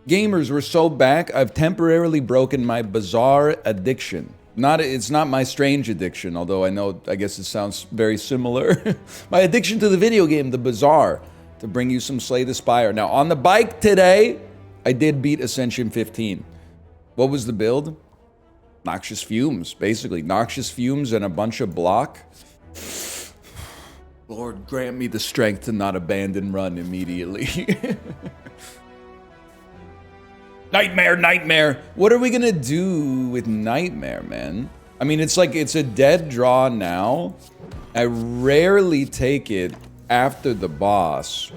Gamers, we're so back. I've temporarily broken my bizarre addiction. It's not my strange addiction, although I guess it sounds very similar. My addiction to the video game, the bizarre, to bring you some Slay the Spire. Now, on the bike today, I did beat Ascension 15. What was the build? Noxious fumes, basically. Noxious fumes and a bunch of block. Lord, grant me the strength to not abandon run immediately. Nightmare, nightmare. What are we gonna do with nightmare, man? I mean, it's like, it's a dead draw now. I rarely take it after the boss.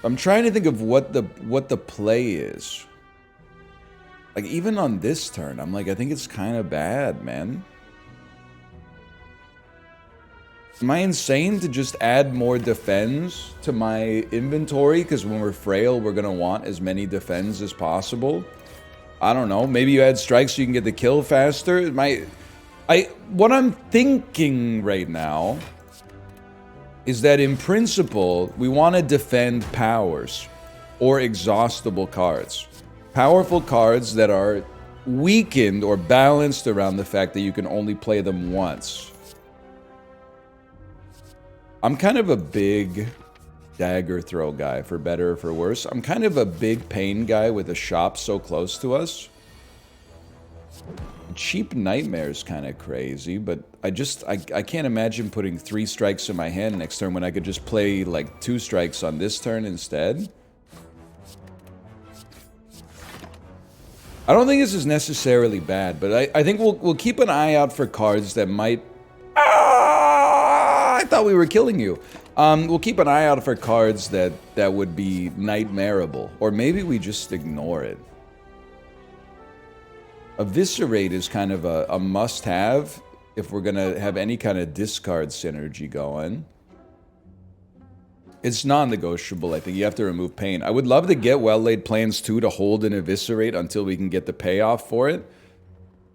I'm trying to think of what the play is. Like, even on this turn, I'm like, I think it's kind of bad, man. Am I insane to just add more defense to my inventory? Because when we're frail, we're going to want as many defense as possible. I don't know. Maybe you add strikes so you can get the kill faster. What I'm thinking right now is that in principle, we want to defend powers or exhaustible cards. Powerful cards that are weakened or balanced around the fact that you can only play them once. I'm kind of a big dagger throw guy, for better or for worse. I'm kind of a big pain guy with a shop so close to us. Cheap Nightmare is kind of crazy, but I can't imagine putting 3 strikes in my hand next turn when I could just play like 2 strikes on this turn instead. I don't think this is necessarily bad, but I think we'll keep an eye out for cards that might... I thought we were killing you. We'll keep an eye out for cards that would be nightmareable, or maybe we just ignore it. Eviscerate is kind of a must-have if we're gonna have any kind of discard synergy going. It's non-negotiable, I think. You have to remove pain. I would love to get Well-Laid Plans 2 to hold and Eviscerate until we can get the payoff for it.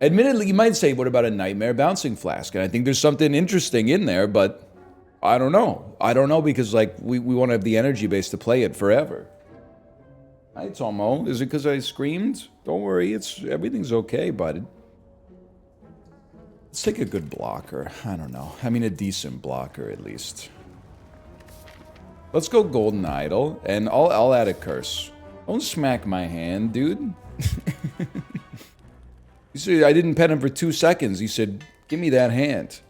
Admittedly, you might say, what about a Nightmare Bouncing Flask? And I think there's something interesting in there, but I don't know. I don't know because, like, we want to have the energy base to play it forever. Hi, Tomo. Is it because I screamed? Don't worry. Everything's okay, bud. Let's take a good blocker. I don't know. I mean, a decent blocker, at least. Let's go Golden Idol, and I'll add a curse. Don't smack my hand, dude. You see, I didn't pet him for 2 seconds. He said, give me that hand.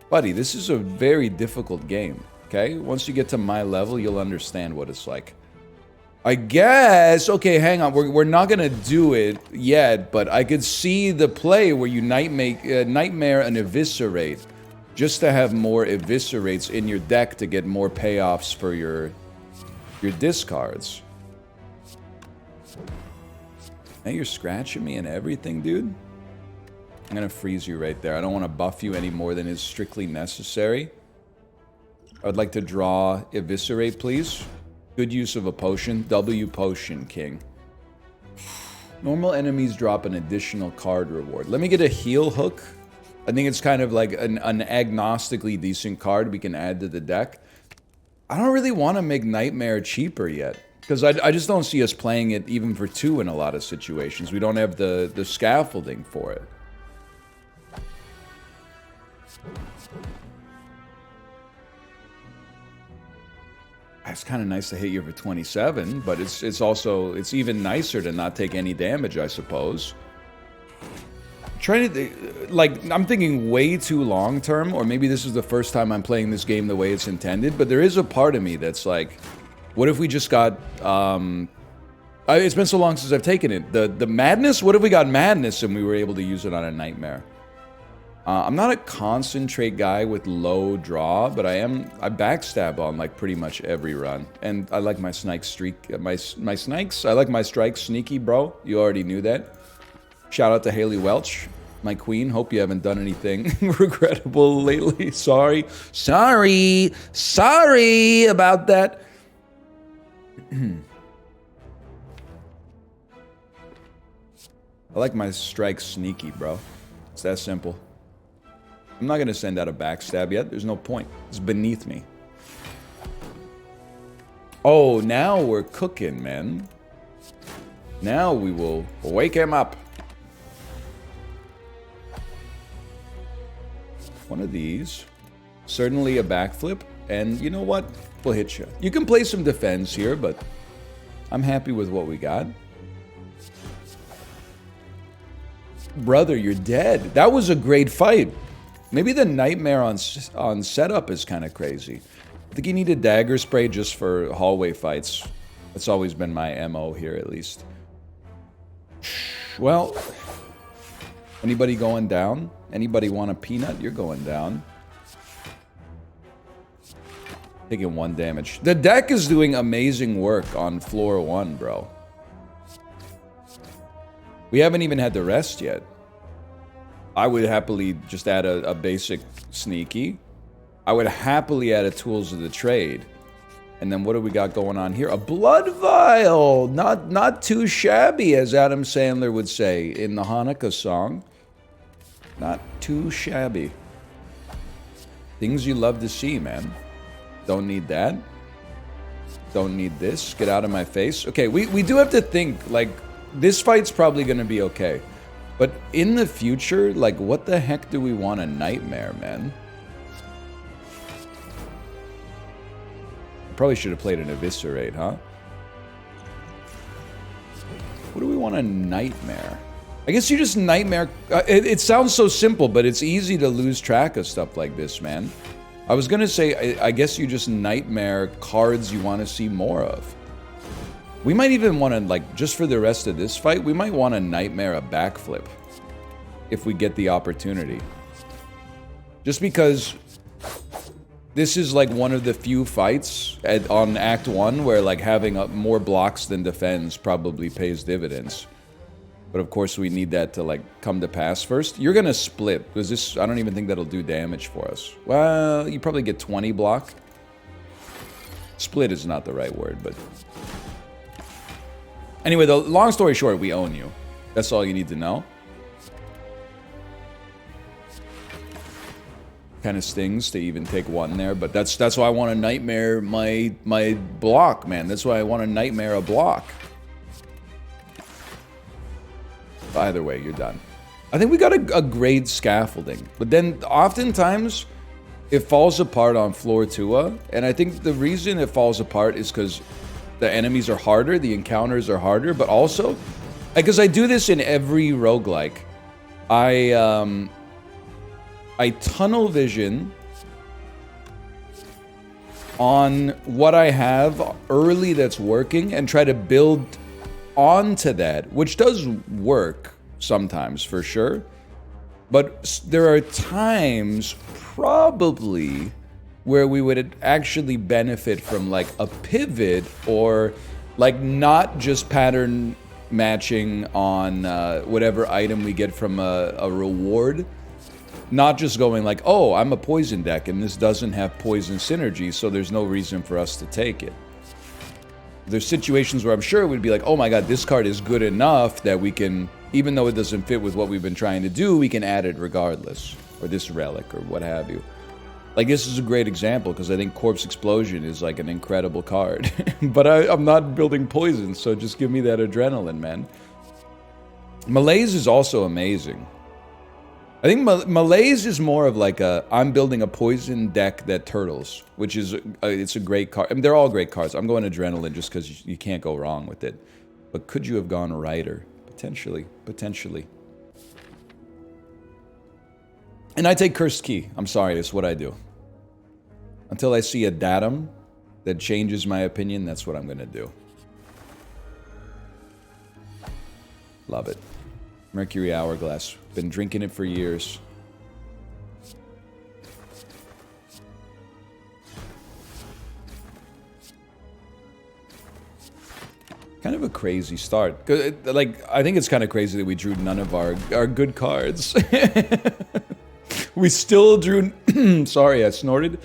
Buddy, this is a very difficult game, okay? Once you get to my level, you'll understand what it's like. I guess... Okay, hang on. We're not gonna do it yet, but I could see the play where you Nightmare and Eviscerate just to have more Eviscerates in your deck to get more payoffs for your discards. Now you're scratching me and everything, dude. I'm gonna freeze you right there. I don't want to buff you any more than is strictly necessary. I'd like to draw Eviscerate, please. Good use of a potion. W potion, king. Normal enemies drop an additional card reward. Let me get a heal hook. I think it's kind of like an agnostically decent card we can add to the deck. I don't really want to make Nightmare cheaper yet. Because I just don't see us playing it even for 2 in a lot of situations. We don't have the scaffolding for it. It's kind of nice to hit you for 27, but it's also, it's even nicer to not take any damage, I suppose. Trying to, like, I'm thinking way too long term, or maybe this is the first time I'm playing this game the way it's intended, but there is a part of me that's like, what if we just got, it's been so long since I've taken it. The Madness? What if we got Madness and we were able to use it on a Nightmare? I'm not a concentrate guy with low draw, but I backstab on like pretty much every run. And I like my snake streak, my snakes. I like my strikes sneaky, bro. You already knew that. Shout out to Haley Welch, my queen. Hope you haven't done anything regrettable lately. Sorry about that. I like my strikes sneaky, bro. It's that simple. I'm not going to send out a backstab yet. There's no point. It's beneath me. Oh, now we're cooking, man. Now we will wake him up. One of these. Certainly a backflip. And you know what? We'll hit you. You can play some defense here, but I'm happy with what we got. Brother, you're dead. That was a great fight. Maybe the nightmare on setup is kind of crazy. I think you need a dagger spray just for hallway fights. That's always been my MO here, at least. Well, anybody going down? Anybody want a peanut? You're going down. Taking 1 damage. The deck is doing amazing work on floor 1, bro. We haven't even had the rest yet. I would happily just add a basic sneaky. I would happily add a tools of the trade. And then what do we got going on here? A blood vial! Not too shabby, as Adam Sandler would say in the Hanukkah song. Not too shabby. Things you love to see, man. Don't need that. Don't need this. Get out of my face. Okay, we do have to think, like, this fight's probably going to be okay. But in the future, like, what the heck do we want a nightmare, man? Probably should have played an eviscerate, huh? What do we want a nightmare? I guess you just nightmare... it sounds so simple, but it's easy to lose track of stuff like this, man. I was gonna say, I guess you just nightmare cards you want to see more of. We might even want to, like, just for the rest of this fight, we might want to nightmare a backflip. If we get the opportunity. Just because... this is like one of the few fights on Act 1 where like having more blocks than defense probably pays dividends. But of course we need that to like come to pass first. You're gonna split, because this, I don't even think that'll do damage for us. Well, you probably get 20 block. Split is not the right word, but... anyway, the long story short, we own you. That's all you need to know. Kind of stings to even take 1 there, but that's why I want to nightmare my block, man. That's why I want to nightmare a block. Either way, you're done. I think we got a great scaffolding, but then oftentimes it falls apart on floor 2, and I think the reason it falls apart is because the enemies are harder, the encounters are harder, but also because I do this in every roguelike. I tunnel vision on what I have early that's working and try to build onto that, which does work sometimes for sure. But there are times probably where we would actually benefit from like a pivot or like not just pattern matching on whatever item we get from a reward. Not just going like, oh, I'm a poison deck and this doesn't have poison synergy, so there's no reason for us to take it. There's situations where I'm sure we'd be like, oh my god, this card is good enough that we can, even though it doesn't fit with what we've been trying to do, we can add it regardless. Or this relic, or what have you. Like, this is a great example, because I think Corpse Explosion is like an incredible card. But I'm not building poison, so just give me that adrenaline, man. Malaise is also amazing. I think Malaise is more of like a, I'm building a poison deck that turtles, which is, it's a great card. I mean, they're all great cards. I'm going Adrenaline just because you can't go wrong with it. But could you have gone Rider? Potentially. Potentially. And I take Cursed Key. I'm sorry, that's what I do. Until I see a datum that changes my opinion, that's what I'm going to do. Love it. Mercury Hourglass. Been drinking it for years. Kind of a crazy start. Like, I think it's kind of crazy that we drew none of our good cards. We still drew... Sorry, I snorted.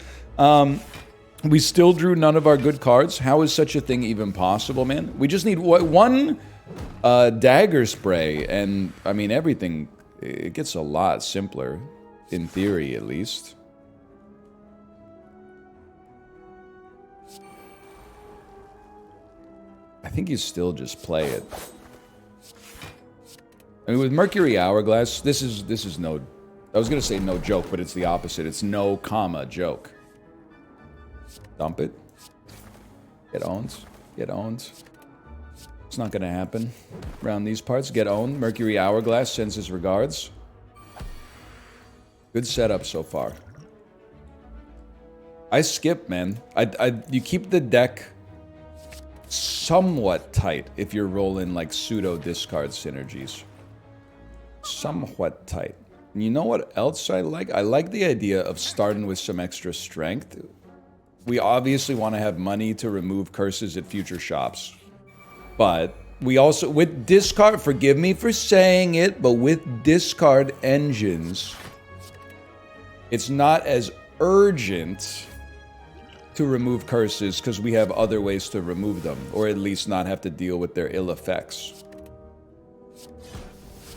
We still drew none of our good cards. How is such a thing even possible, man? We just need one dagger spray, and, I mean, everything... It gets a lot simpler, in theory, at least. I think you still just play it. I mean, with Mercury Hourglass, this is no... I was going to say no joke, but it's the opposite. It's no comma joke. Dump it. Get owned. Get owned. It's not going to happen around these parts. Get owned. Mercury Hourglass sends his regards. Good setup so far. I skip, man. You keep the deck somewhat tight if you're rolling like pseudo discard synergies. Somewhat tight. And you know what else I like? I like the idea of starting with some extra strength. We obviously want to have money to remove curses at future shops. But we also, with discard, forgive me for saying it, but with discard engines, it's not as urgent to remove curses because we have other ways to remove them, or at least not have to deal with their ill effects.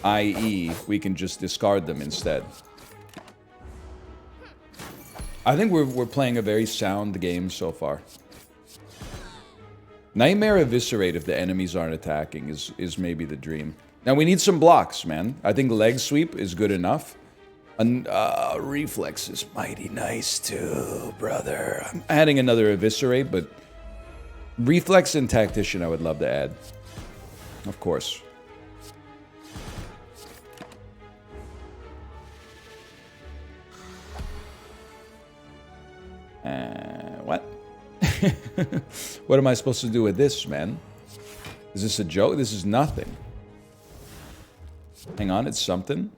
I.e., we can just discard them instead. I think we're playing a very sound game so far. Nightmare Eviscerate if the enemies aren't attacking is maybe the dream. Now we need some blocks, man. I think Leg Sweep is good enough. Reflex is mighty nice too, brother. I'm adding another Eviscerate, but Reflex and Tactician I would love to add. Of course. What? What am I supposed to do with this, man? Is this a joke? This is nothing. Hang on, it's something.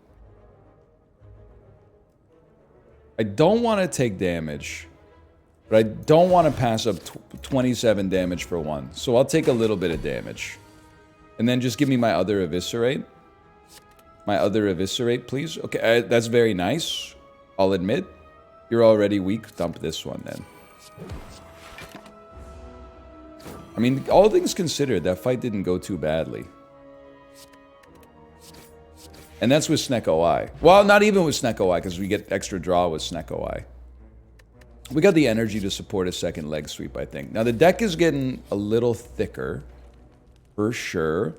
I don't want to take damage, but I don't want to pass up 27 damage for one. So I'll take a little bit of damage. And then just give me my other Eviscerate. My other Eviscerate, please. Okay, that's very nice. I'll admit. You're already weak. Dump this one, then. I mean, all things considered, that fight didn't go too badly. And that's with Snecko Eye. Well, not even with Snecko Eye, because we get extra draw with Snecko Eye. We got the energy to support a second leg sweep, I think. Now, the deck is getting a little thicker, for sure.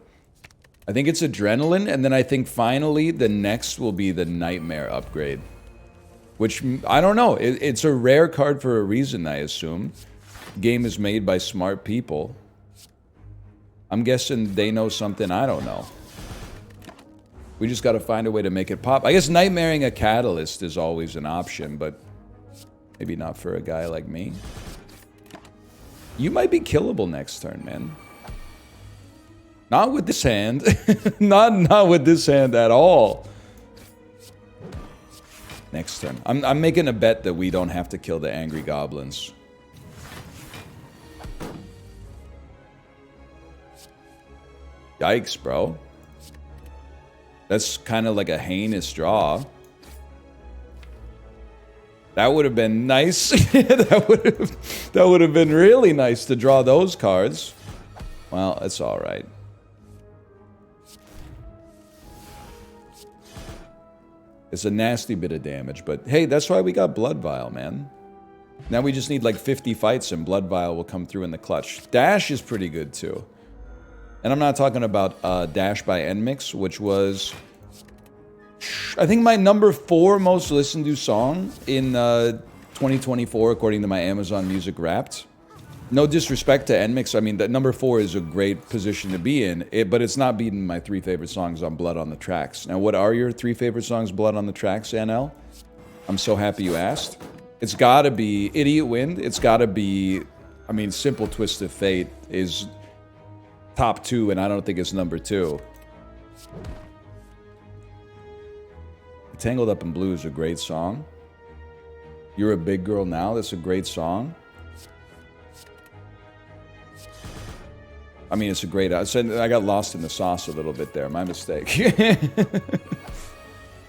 I think it's Adrenaline, and then I think finally the next will be the Nightmare upgrade. Which, I don't know. It's a rare card for a reason, I assume. Game is made by smart people. I'm guessing they know something I don't know. We just got to find a way to make it pop. I guess Nightmaring a Catalyst is always an option, but maybe not for a guy like me. You might be killable next turn, man. Not with this hand. not with this hand at all. Next turn. I'm making a bet that we don't have to kill the angry goblins. Yikes, bro. That's kind of like a heinous draw. That would have been nice. that would have been really nice to draw those cards. Well, it's all right. It's a nasty bit of damage, but hey, that's why we got Blood Vial, man. Now we just need like 50 fights and Blood Vial will come through in the clutch. Dash is pretty good too. And I'm not talking about Dash by NMix, which was, I think, my #4 most listened to song in 2024, according to my Amazon Music Wrapped. No disrespect to NMix. I mean, that #4 is a great position to be in, but it's not beating my 3 favorite songs on Blood on the Tracks. Now, what are your 3 favorite songs, Blood on the Tracks, NL? I'm so happy you asked. It's gotta be Idiot Wind. It's gotta be, I mean, Simple Twist of Fate is top 2, and I don't think it's #2. Tangled Up in Blue is a great song. You're a Big Girl Now, that's a great song. I mean, it's a great... I got lost in the sauce a little bit there. My mistake.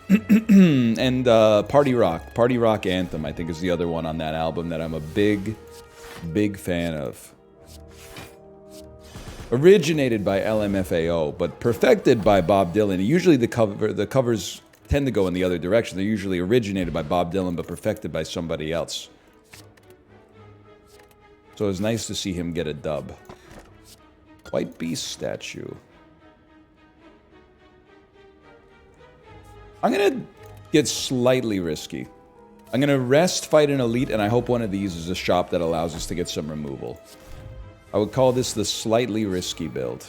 And Party Rock Anthem, I think, is the other one on that album that I'm a big, big fan of. Originated by LMFAO, but perfected by Bob Dylan. Usually the covers tend to go in the other direction. They're usually originated by Bob Dylan, but perfected by somebody else. So it was nice to see him get a dub. White Beast statue. I'm going to get slightly risky. I'm going to rest, fight an elite, and I hope one of these is a shop that allows us to get some removal. I would call this the slightly risky build.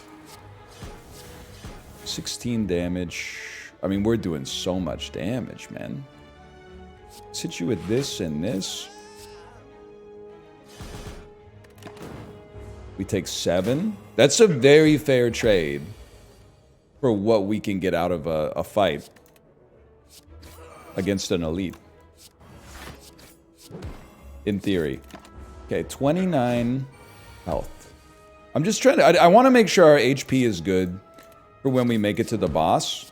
16 damage. I mean, we're doing so much damage, man. Let's hit you with this and this. We take 7. That's a very fair trade for what we can get out of a fight against an elite. In theory. Okay, 29 health. I'm just trying to... I want to make sure our HP is good for when we make it to the boss.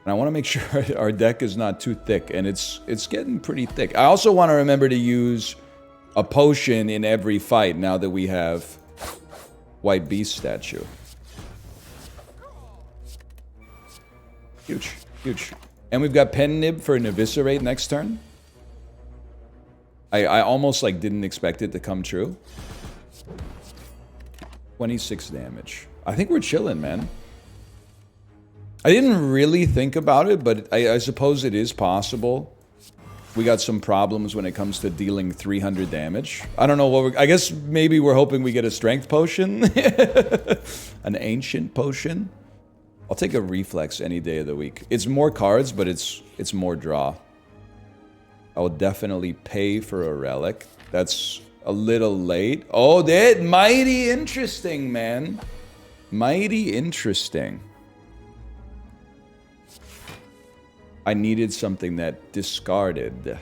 And I want to make sure our deck is not too thick, and it's getting pretty thick. I also want to remember to use a potion in every fight now that we have White Beast statue. Huge, huge. And we've got Pen Nib for an Eviscerate next turn. I almost like didn't expect it to come true. 26 damage. I think we're chilling, man. I didn't really think about it, but I suppose it is possible. We got some problems when it comes to dealing 300 damage. I don't know what we're... I guess maybe we're hoping we get a strength potion. An ancient potion. I'll take a reflex any day of the week. It's more cards, but it's more draw. I will definitely pay for a relic. That's a little late. Oh, that mighty interesting, man. Mighty interesting. I needed something that discarded.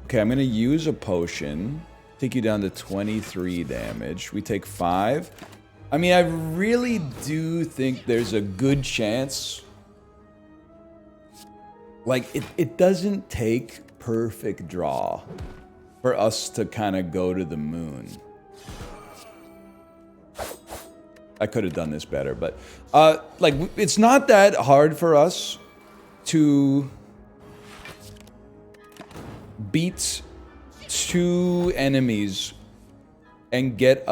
Okay, I'm going to use a potion. Take you down to 23 damage. We take 5. I mean, I really do think there's a good chance. Like, it doesn't take perfect draw for us to kind of go to the moon. I could have done this better, but like it's not that hard for us to beat 2 enemies and get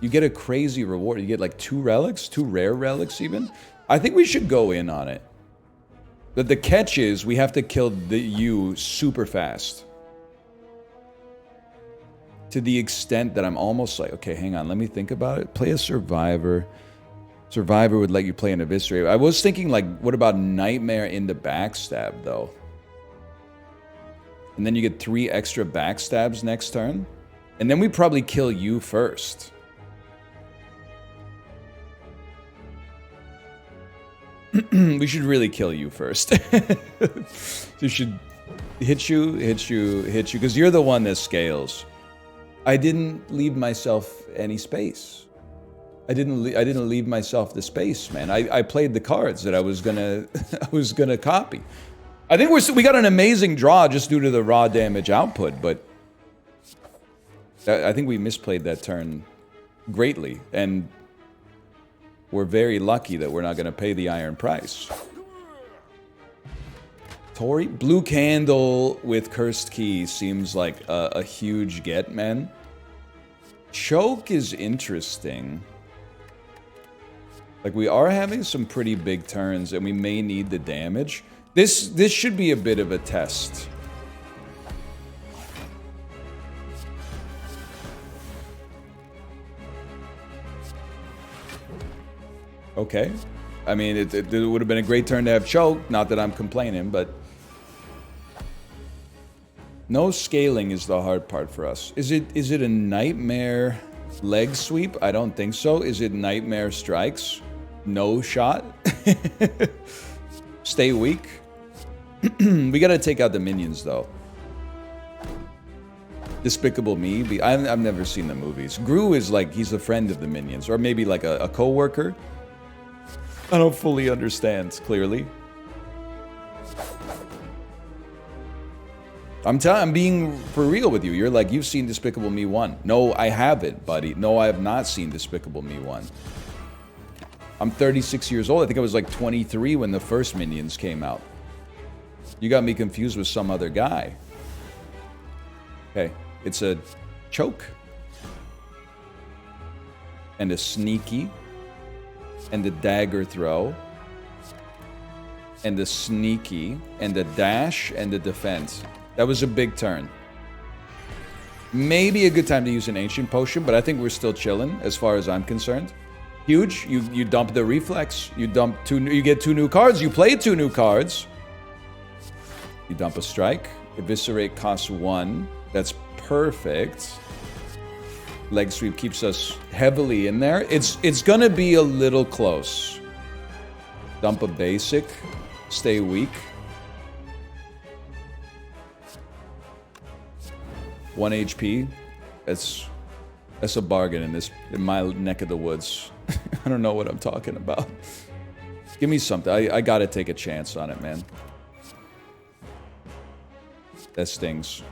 you get a crazy reward. You get like 2 relics, 2 rare relics even. I think we should go in on it. But the catch is we have to kill the U super fast. To the extent that I'm almost like, okay, hang on, let me think about it. Play a Survivor. Survivor would let you play an Eviscerate. I was thinking, like, what about Nightmare into Backstab, though? And then you get 3 extra backstabs next turn. And then we probably kill you first. We should really kill you first. We should hit you, because you're the one that scales. I didn't leave myself any space. I didn't leave myself the space, man. I played the cards that I was gonna copy. I think we got an amazing draw just due to the raw damage output, but I think we misplayed that turn greatly, and we're very lucky that we're not gonna pay the iron price. Tori? Blue Candle with Cursed Key seems like a huge get, man. Choke is interesting. Like, we are having some pretty big turns, and we may need the damage. This should be a bit of a test. Okay. I mean, it would have been a great turn to have choke. Not that I'm complaining, but... No scaling is the hard part for us. Is it a Nightmare leg sweep? I don't think so. Is it Nightmare strikes? No shot? Stay weak? We gotta take out the minions, though. Despicable Me? I've never seen the movies. Gru is like, he's a friend of the minions. Or maybe like a co-worker. I don't fully understand, clearly. I'm being for real with you. You're like, you've seen Despicable Me 1. No, I haven't, buddy. No, I have not seen Despicable Me 1. I'm 36 years old. I think I was like 23 when the first Minions came out. You got me confused with some other guy. Okay, it's a choke. And a sneaky. And a dagger throw. And a sneaky. And a dash. And a defense. That was a big turn. Maybe a good time to use an ancient potion, but I think we're still chilling as far as I'm concerned. Huge. You dump the reflex. You dump you get 2 new cards. You play 2 new cards. You dump a strike. Eviscerate costs 1. That's perfect. Leg sweep keeps us heavily in there. It's gonna be a little close. Dump a basic. Stay weak. 1 HP. That's a bargain in my neck of the woods. I don't know what I'm talking about. Give me something. I gotta take a chance on it, man. That stings.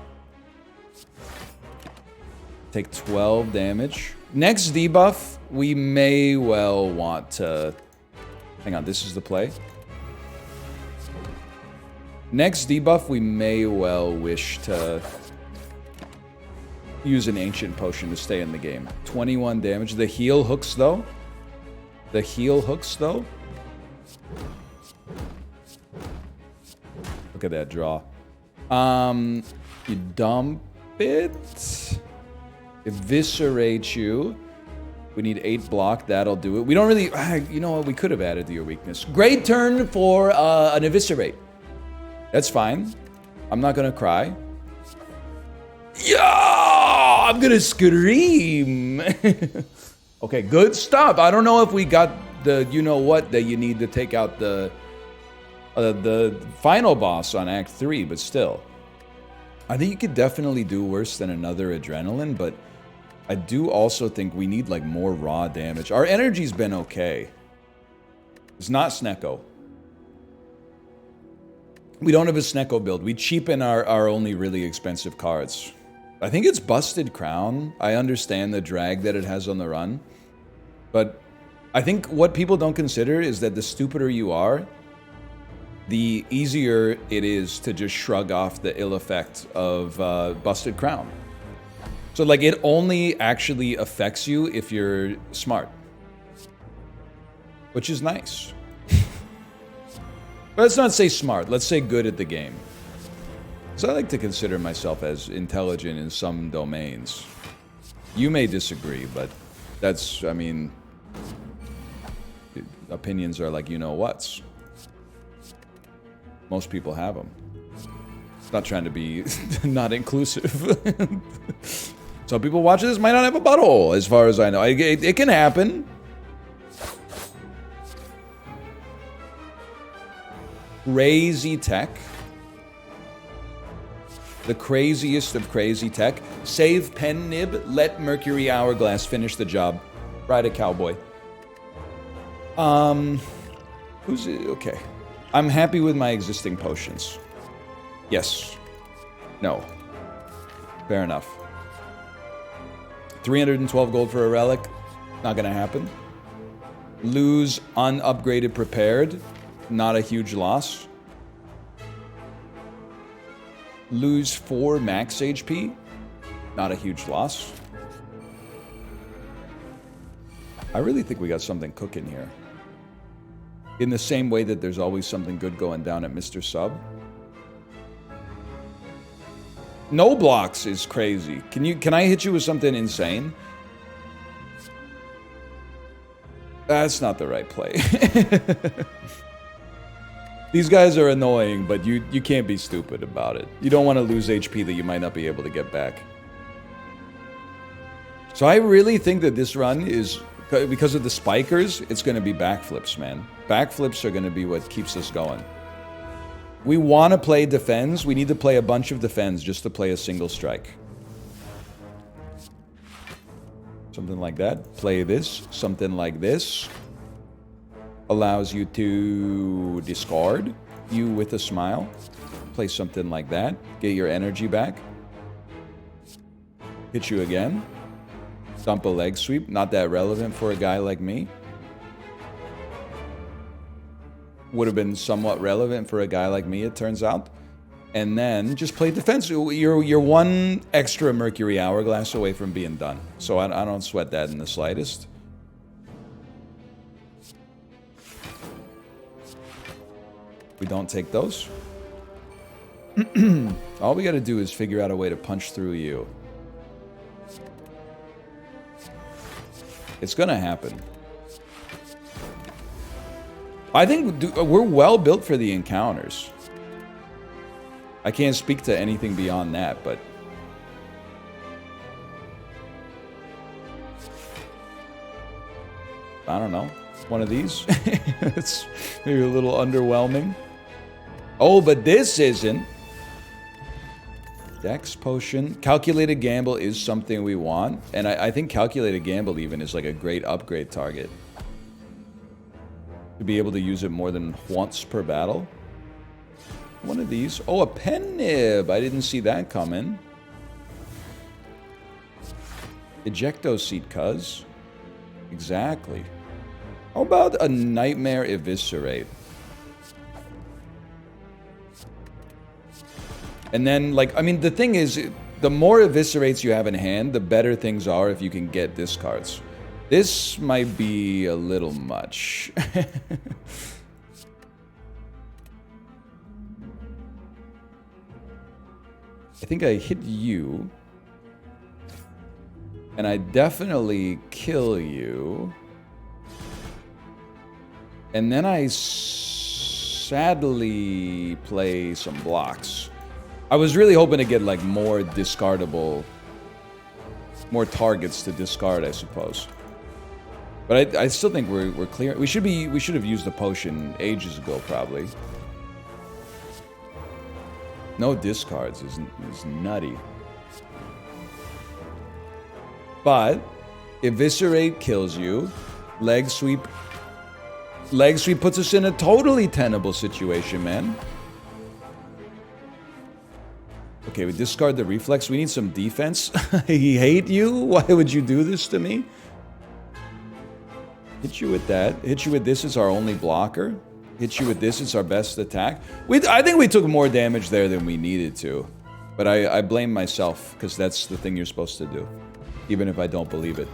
Take 12 damage. Next debuff, we may well want to... Hang on, this is the play. Next debuff, we may well wish to use an ancient potion to stay in the game. 21 damage. The heal hooks, though. The heal hooks, though. Look at that draw. You dump it. Eviscerate you. We need 8 block. That'll do it. We don't really... You know what? We could have added to your weakness. Great turn for an eviscerate. That's fine. I'm not gonna cry. Yeah! I'm gonna scream. Okay, good stuff. I don't know if we got the you-know-what that you need to take out the final boss on Act 3, but still. I think you could definitely do worse than another adrenaline, but I do also think we need like more raw damage. Our energy's been okay. It's not Snecko. We don't have a Snecko build. We cheapen our only really expensive cards. I think it's Busted Crown. I understand the drag that it has on the run. But I think what people don't consider is that the stupider you are, the easier it is to just shrug off the ill effect of Busted Crown. So like it only actually affects you if you're smart. Which is nice. But let's not say smart, let's say good at the game. So I like to consider myself as intelligent in some domains. You may disagree, but that's, I mean, opinions are like you-know-whats. Most people have them. Not trying to be not inclusive. Some people watching this might not have a butthole, as far as I know. It can happen. Crazy tech. The craziest of crazy tech. Save Pen Nib. Let Mercury Hourglass finish the job. Ride a cowboy. Who's it? Okay. I'm happy with my existing potions. Yes. No. Fair enough. 312 gold for a relic. Not gonna happen. Lose unupgraded prepared. Not a huge loss. Lose 4 max HP. Not a huge loss. I really think we got something cooking here. In the same way that there's always something good going down at Mr. Sub. No blocks is crazy. Can I hit you with something insane? That's not the right play. These guys are annoying, but you can't be stupid about it. You don't want to lose HP that you might not be able to get back. So I really think that this run is, because of the spikers, it's going to be backflips, man. Backflips are going to be what keeps us going. We want to play defends. We need to play a bunch of defends just to play a single strike. Something like that. Play this. Something like this. Allows you to discard you with a smile. Play something like that. Get your energy back. Hit you again. Dump a leg sweep. Not that relevant for a guy like me. Would have been somewhat relevant for a guy like me, it turns out. And then just play defense. You're one extra Mercury Hourglass away from being done. So I don't sweat that in the slightest. We don't take those. All we gotta do is figure out a way to punch through you. It's gonna happen. I think we're well built for the encounters. I can't speak to anything beyond that, but... I don't know. One of these? It's maybe a little underwhelming. Oh, but this isn't. Dex Potion. Calculated Gamble is something we want. And I think Calculated Gamble even is like a great upgrade target. To be able to use it more than once per battle. One of these. Oh, a pen nib. I didn't see that coming. Ejecto seat, cuz. Exactly. How about a Nightmare Eviscerate? And then, like, I mean, the thing is, the more Eviscerates you have in hand, the better things are if you can get discards. This might be a little much. I think I hit you. And I definitely kill you. And then I sadly play some blocks. I was really hoping to get like more discardable, more targets to discard, I suppose. But I still think we're clear. We should have used the potion ages ago, probably. No discards is nutty. But Eviscerate kills you. Leg sweep puts us in a totally tenable situation, man. Okay, we discard the reflex. We need some defense. I hate you. Why would you do this to me? Hit you with that. Hit you with this. It's our only blocker. Hit you with this. It's our best attack. I think we took more damage there than we needed to. But I blame myself, because that's the thing you're supposed to do. Even if I don't believe it.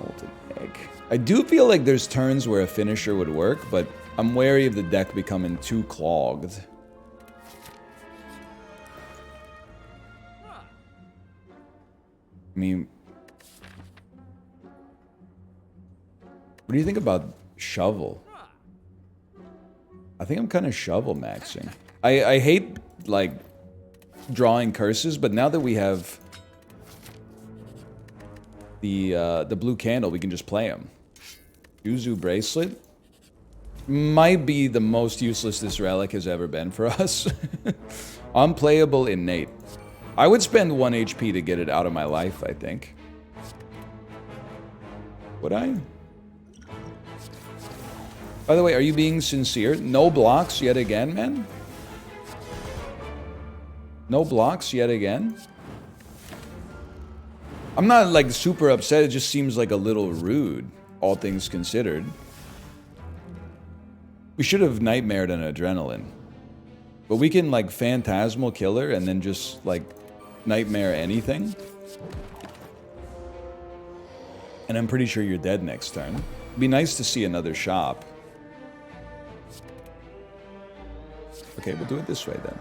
Molten egg. I do feel like there's turns where a finisher would work, but I'm wary of the deck becoming too clogged. I mean... What do you think about Shovel? I think I'm kind of Shovel maxing. I hate, like, drawing curses, but now that we have the blue candle, we can just play them. Yuzu Bracelet might be the most useless this relic has ever been for us. Unplayable Innate. I would spend 1 HP to get it out of my life, I think. Would I? By the way, are you being sincere? No blocks yet again, man? No blocks yet again? I'm not, like, super upset. It just seems like a little rude, all things considered. We should have nightmared an Adrenaline. But we can, like, Phantasmal Killer and then just, like, nightmare anything. And I'm pretty sure you're dead next turn. It'd be nice to see another shop. Okay, we'll do it this way then.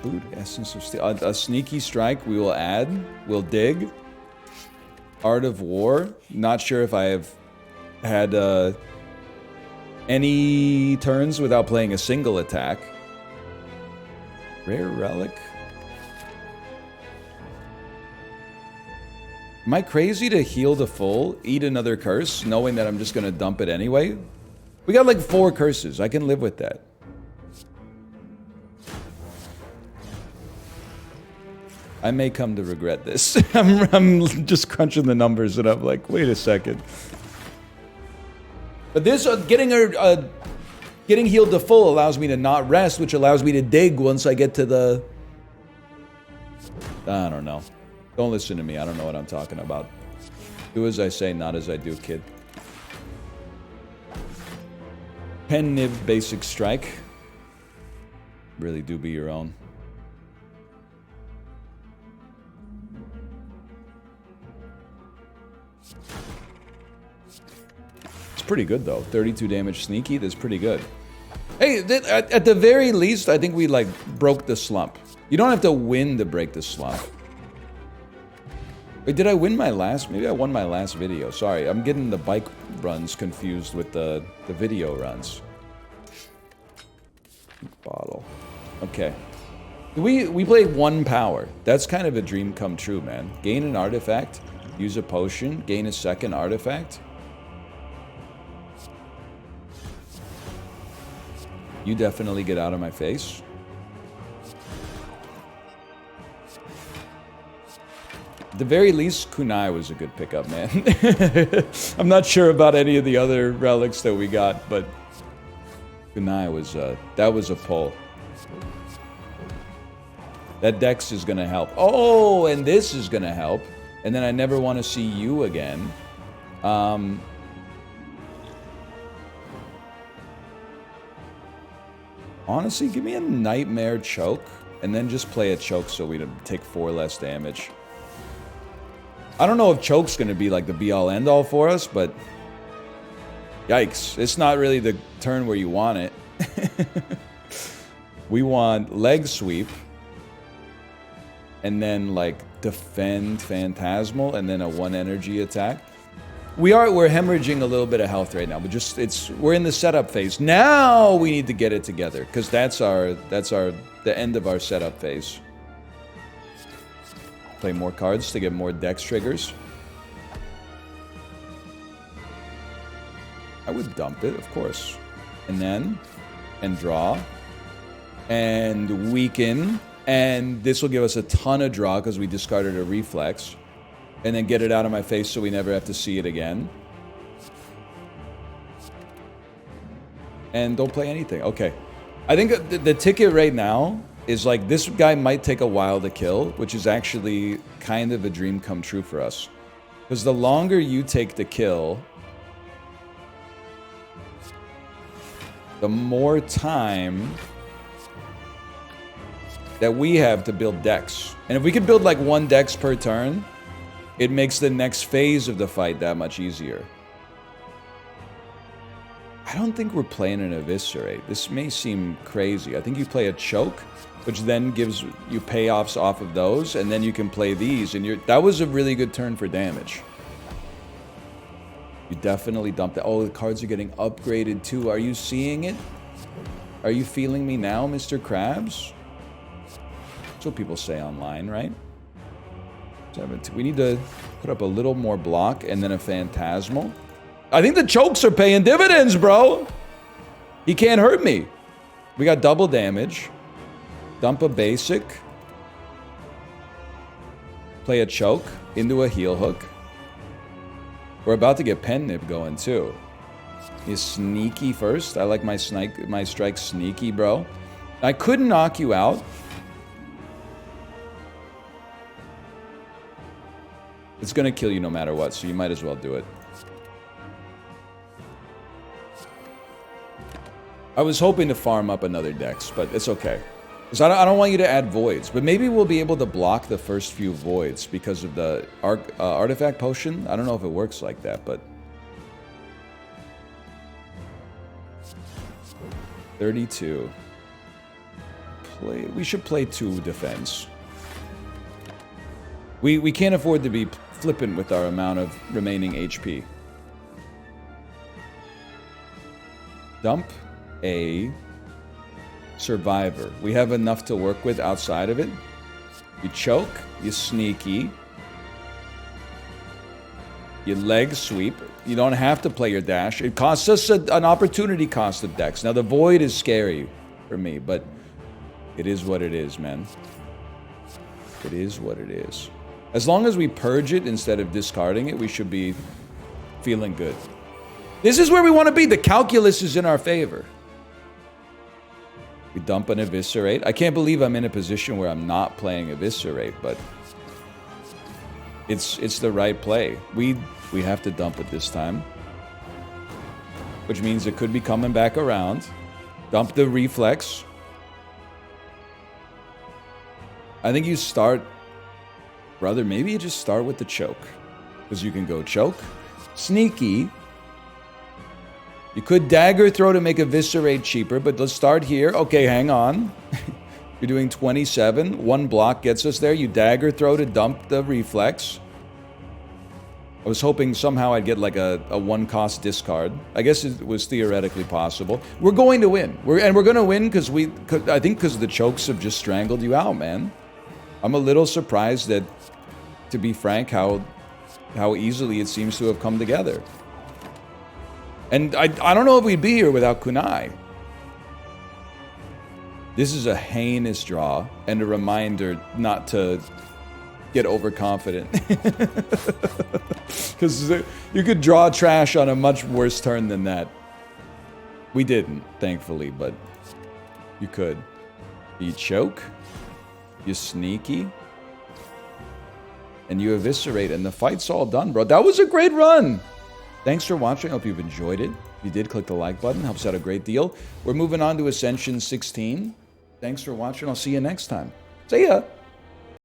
Boot, Essence of Steel. A Sneaky Strike we will add. We'll dig. Art of War. Not sure if I have had any turns without playing a single attack. Rare Relic. Am I crazy to heal the full, eat another curse, knowing that I'm just going to dump it anyway? We got like 4 curses. I can live with that. I may come to regret this. I'm just crunching the numbers and I'm like, wait a second. But this, getting healed to full allows me to not rest, which allows me to dig once I get to the... I don't know. Don't listen to me. I don't know what I'm talking about. Do as I say, not as I do, kid. Pen Nib Basic Strike. Really do be your own. It's pretty good, though. 32 damage sneaky, that's pretty good. Hey, at the very least, I think we, like, broke the slump. You don't have to win to break the slump. Wait, did I win my last? Maybe I won my last video. Sorry, I'm getting the bike runs confused with the video runs. Bottle. Okay. We played 1 power. That's kind of a dream come true, man. Gain an artifact, use a potion, gain a second artifact. You definitely get out of my face. At the very least, Kunai was a good pickup, man. I'm not sure about any of the other relics that we got, but Kunai was, that was a pull. That Dex is gonna help. Oh, and this is gonna help. And then I never want to see you again. Honestly, give me a Nightmare Choke, and then just play a Choke so we take 4 less damage. I don't know if Choke's gonna be like the be-all end-all for us, but yikes. It's not really the turn where you want it. We want Leg Sweep, and then like Defend Phantasmal, and then a 1 energy attack. We're hemorrhaging a little bit of health right now, but we're in the setup phase. Now we need to get it together, because that's the end of our setup phase. Play more cards to get more Dex triggers. I would dump it, of course. And draw. And weaken. And this will give us a ton of draw because we discarded a reflex. And then get it out of my face so we never have to see it again. And don't play anything. Okay. I think the ticket right now is like, this guy might take a while to kill, which is actually kind of a dream come true for us. Because the longer you take to kill, the more time that we have to build Dex. And if we could build like 1 Dex per turn, it makes the next phase of the fight that much easier. I don't think we're playing an Eviscerate. This may seem crazy. I think you play a Choke, which then gives you payoffs off of those, and then you can play these, and that was a really good turn for damage. You definitely dumped that. Oh, the cards are getting upgraded too. Are you seeing it? Are you feeling me now, Mr. Krabs? That's what people say online, right? 17. We need to put up a little more block and then a Phantasmal. I think the Chokes are paying dividends, bro. He can't hurt me. We got double damage. Dump a basic. Play a Choke into a Heel Hook. We're about to get Pen Nip going too. He's sneaky first. I like my strike sneaky, bro. I could knock you out. It's gonna kill you no matter what, so you might as well do it. I was hoping to farm up another Dex, but it's okay. Because I don't want you to add Voids, but maybe we'll be able to block the first few Voids because of the Artifact Potion. I don't know if it works like that, but... 32. We should play 2 Defense. We can't afford to be flippant with our amount of remaining HP. Dump a Survivor. We have enough to work with outside of it. You Choke, you Sneaky, you Leg Sweep. You don't have to play your dash. It costs us an opportunity cost of Dex. Now the Void is scary for me, but it is what it is, man. It is what it is. As long as we purge it instead of discarding it, we should be feeling good. This is where we want to be. The calculus is in our favor. We dump an Eviscerate. I can't believe I'm in a position where I'm not playing Eviscerate, but it's the right play. We have to dump it this time, which means it could be coming back around. Dump the Reflex. I think you start... Brother, maybe you just start with the choke. Because you can go choke, sneaky. You could dagger throw to make eviscerate cheaper, but let's start here. Okay, hang on. You're doing 27. One block gets us there. You dagger throw to dump the reflex. I was hoping somehow I'd get like a one-cost discard. I guess it was theoretically possible. We're going to win. We're going to win because I think because the chokes have just strangled you out, man. I'm a little surprised that, to be frank, how easily it seems to have come together. And I don't know if we'd be here without Kunai. This is a heinous draw and a reminder not to get overconfident. Because you could draw trash on a much worse turn than that. We didn't, thankfully, but you could. You choke, you sneaky, and you eviscerate, and the fight's all done, bro. That was a great run! Thanks for watching. I hope you've enjoyed it. If you did, click the like button. Helps out a great deal. We're moving on to Ascension 16. Thanks for watching. I'll see you next time. See ya!